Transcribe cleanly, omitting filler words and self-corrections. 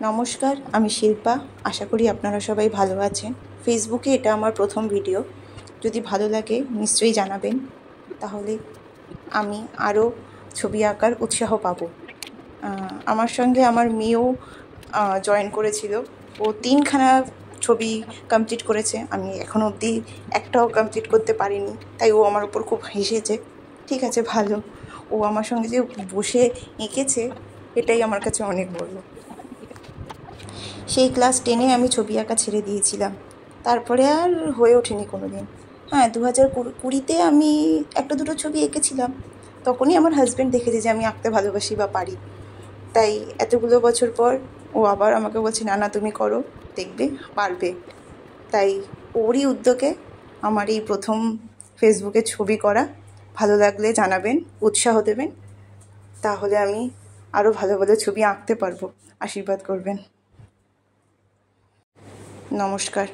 নমস্কার, আমি শিল্পা। আশা করি আপনারা সবাই ভালো আছেন। ফেসবুকে এটা আমার প্রথম ভিডিও। যদি ভালো লাগে নিশ্চয়ই জানাবেন, তাহলে আমি আরও ছবি আঁকার উৎসাহ পাবো। আমার সঙ্গে আমার মেয়েও জয়েন করেছিল। ও 3খানা ছবি কমপ্লিট করেছে। আমি এখনও অবধি একটাও কমপ্লিট করতে পারিনি, তাই ও আমার উপর খুব হেসেছে। ঠিক আছে, ভালো। ও আমার সঙ্গে যে বসে এঁকেছে, এটাই আমার কাছে অনেক বড়। সেই ক্লাস 10-এ আমি ছবি আঁকা ছেড়ে দিয়েছিলাম। তারপরে আর হয়ে ওঠেনি কোনো দিন। হ্যাঁ, 2020-তে আমি একটা দুটো ছবি এঁকেছিলাম। তখনই আমার হাজব্যান্ড দেখেছে যে আমি আঁকতে ভালোবাসি বা পারি। তাই এতগুলো বছর পর ও আবার আমাকে বলছে, না না তুমি করো, দেখবে পারবে। তাই ওরই উদ্যোগে আমার এই প্রথম ফেসবুকে ছবি করা। ভালো লাগলে জানাবেন, উৎসাহ দেবেন, তাহলে আমি আরও ভালো ভালো ছবি আঁকতে পারবো। আশীর্বাদ করবেন। নমস্কার।